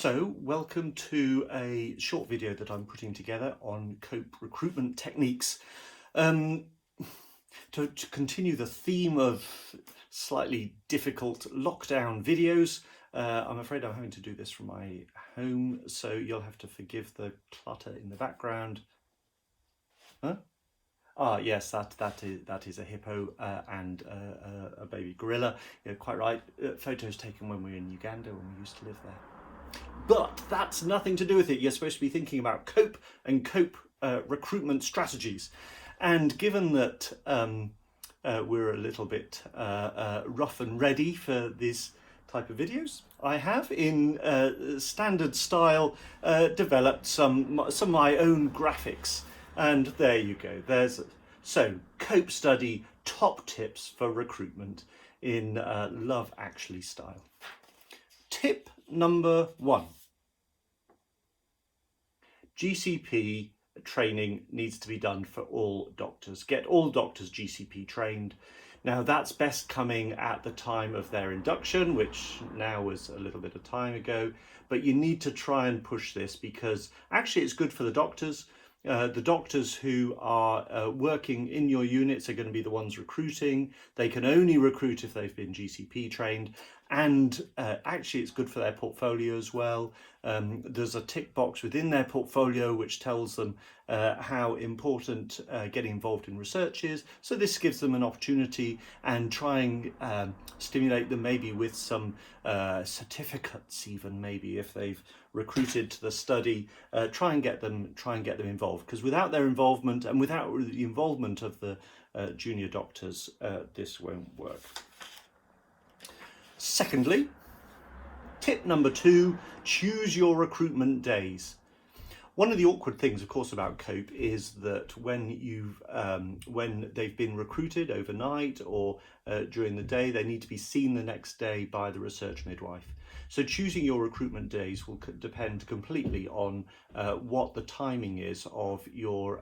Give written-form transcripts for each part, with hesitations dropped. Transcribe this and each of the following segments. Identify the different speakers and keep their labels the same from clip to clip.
Speaker 1: So, welcome to a short video that I'm putting together on COPE recruitment techniques. To continue the theme of slightly difficult lockdown videos, I'm afraid I'm having to do this from my home, so you'll have to forgive the clutter in the background. Huh? Ah, yes, that is a hippo and a baby gorilla. You're quite right. Photos taken when we were in Uganda when we used to live there. But that's nothing to do with it. You're supposed to be thinking about COPE and COPE recruitment strategies. And given that we're a little bit rough and ready for this type of videos, I have, in standard style, developed some of my own graphics. And there you go. So COPE study top tips for recruitment in Love Actually style. Tip number 1. GCP training needs to be done for all doctors. Get all doctors GCP trained. Now that's best coming at the time of their induction, which now was a little bit of time ago, but you need to try and push this because actually it's good for the doctors. The doctors who are working in your units are going to be the ones recruiting. They can only recruit if they've been GCP trained, and actually it's good for their portfolio as well. There's a tick box within their portfolio which tells them how important getting involved in research is. So this gives them an opportunity, and trying stimulate them maybe with some certificates, even maybe if they've recruited to the study. Try and get them involved, because without their involvement and without the involvement of the junior doctors, this won't work. Secondly, tip number 2, choose your recruitment days. One of the awkward things, of course, about COPE is that when they've been recruited overnight or during the day, they need to be seen the next day by the research midwife. So choosing your recruitment days will depend completely on what the timing is of your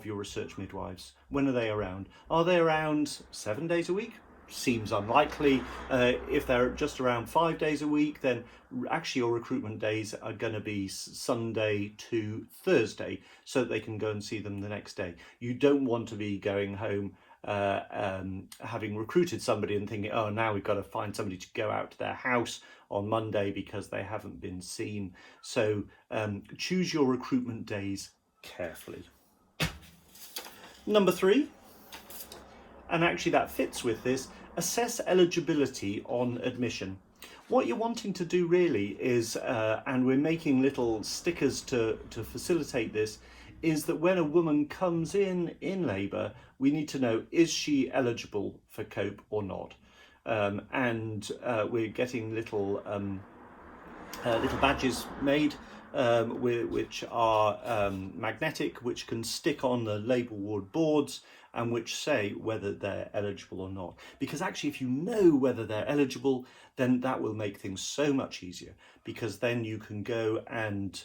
Speaker 1: research midwives. When are they around? Are they around 7 days a week? Seems unlikely. If they're just around 5 days a week, then actually your recruitment days are going to be Sunday to Thursday, so that they can go and see them the next day. You don't want to be going home having recruited somebody and thinking, oh, now we've got to find somebody to go out to their house on Monday because they haven't been seen. So choose your recruitment days carefully. Number 3, and actually that fits with this, assess eligibility on admission. What you're wanting to do really is, and we're making little stickers to facilitate this, is that when a woman comes in labour, we need to know, is she eligible for COPE or not? And we're getting little badges made which are magnetic, which can stick on the labour ward boards and which say whether they're eligible or not. Because actually, if you know whether they're eligible, then that will make things so much easier, because then you can go and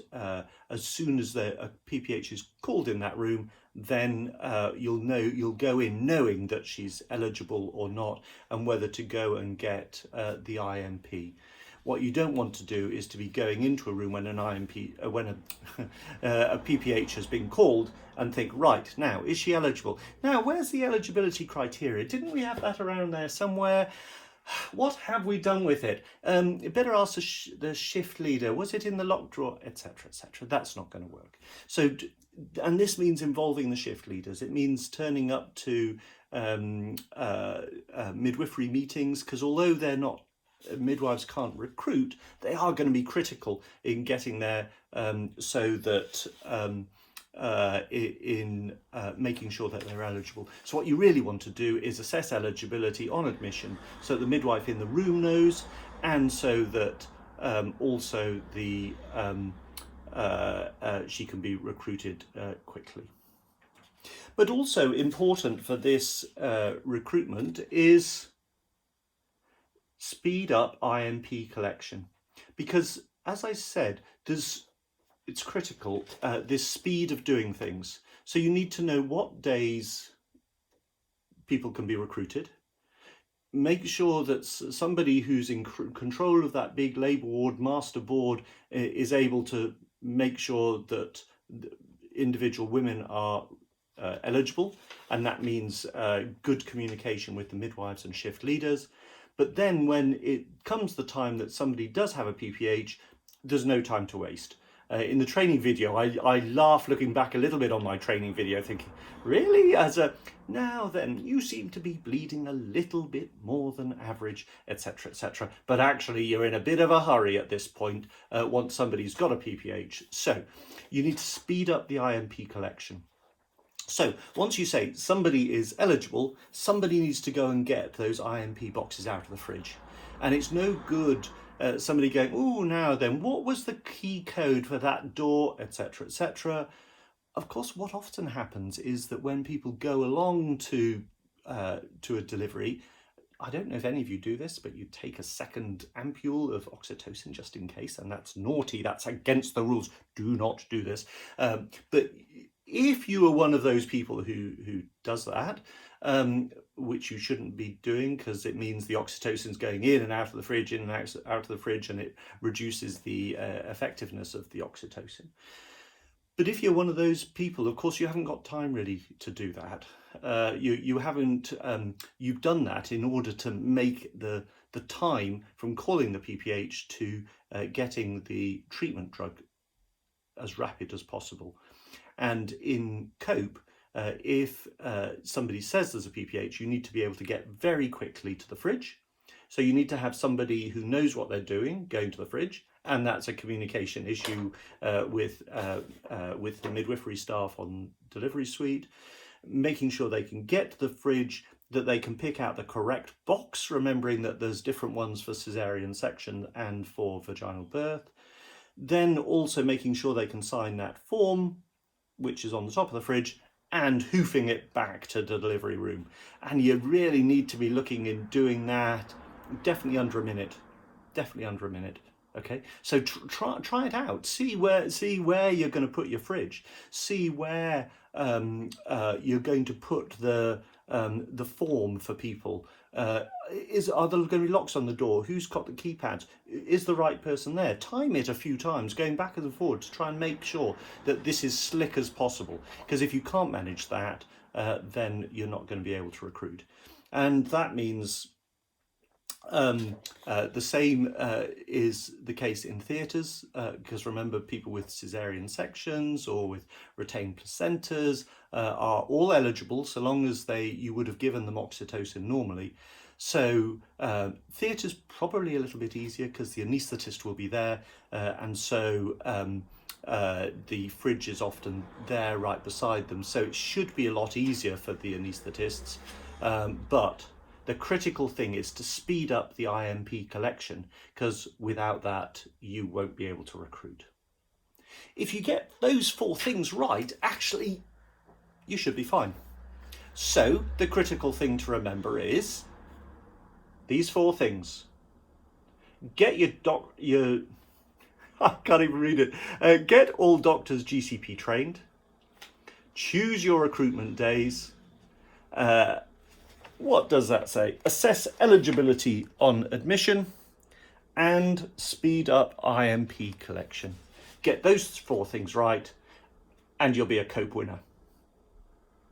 Speaker 1: as soon as a PPH is called in that room, then you'll go in knowing that she's eligible or not, and whether to go and get the IMP. What you don't want to do is to be going into a room when an IMP, when a PPH has been called, and think, right, now, is she eligible? Now, where's the eligibility criteria? Didn't we have that around there somewhere? What have we done with it? Better ask the shift leader. Was it in the locked drawer, etc., etc.? That's not going to work. So, and this means involving the shift leaders. It means turning up to midwifery meetings, because although they're not, midwives can't recruit, they are going to be critical in getting there, so that in making sure that they're eligible. So what you really want to do is assess eligibility on admission, so the midwife in the room knows, and so that also the she can be recruited quickly. But also important for this recruitment is speed up IMP collection, because, as I said, it's critical, this speed of doing things. So you need to know what days people can be recruited. make sure that somebody who's in control of that big labour ward, master board, is able to make sure that individual women are eligible, and that means good communication with the midwives and shift leaders. But then when it comes the time that somebody does have a PPH, there's no time to waste. In the training video, I laugh looking back a little bit on my training video thinking, really? Now then, you seem to be bleeding a little bit more than average, etc., etc. But actually, you're in a bit of a hurry at this point once somebody's got a PPH. So you need to speed up the IMP collection. So once you say somebody is eligible, somebody needs to go and get those IMP boxes out of the fridge. And it's no good somebody going, oh, now then, what was the key code for that door, etc., etc. Of course, what often happens is that when people go along to a delivery, I don't know if any of you do this, but you take a second ampule of oxytocin just in case, and that's naughty, that's against the rules. Do not do this. But if you are one of those people who does that, which you shouldn't be doing because it means the oxytocin's going in and out of the fridge, in and out of the fridge, and it reduces the effectiveness of the oxytocin. But if you're one of those people, of course, you haven't got time really to do that. You've done that in order to make the time from calling the PPH to getting the treatment drug as rapid as possible. And in COPE, if somebody says there's a PPH, you need to be able to get very quickly to the fridge. So you need to have somebody who knows what they're doing going to the fridge, and that's a communication issue with the midwifery staff on delivery suite, making sure they can get to the fridge, that they can pick out the correct box, remembering that there's different ones for cesarean section and for vaginal birth. Then also making sure they can sign that form, which is on the top of the fridge, and hoofing it back to the delivery room. And you really need to be looking and doing that definitely under a minute. Okay, so try it out. See where you're going to put your fridge. See where you're going to put the form for people. Are there going to be locks on the door? Who's got the keypads? Is the right person there? Time it a few times, going back and forward to try and make sure that this is slick as possible. Because if you can't manage that, then you're not going to be able to recruit. And that means the same is the case in theatres, because remember, people with caesarean sections or with retained placentas are all eligible so long as you would have given them oxytocin normally. So theatre's probably a little bit easier because the anaesthetist will be there, and so the fridge is often there right beside them, so it should be a lot easier for the anaesthetists, but the critical thing is to speed up the IMP collection, because without that, you won't be able to recruit. If you get those 4 things right, actually, you should be fine. So the critical thing to remember is these 4 things. Get your I can't even read it. Get all doctors GCP trained. Choose your recruitment days. What does that say? Assess eligibility on admission and speed up IMP collection. Get those 4 things right and you'll be a COPE winner.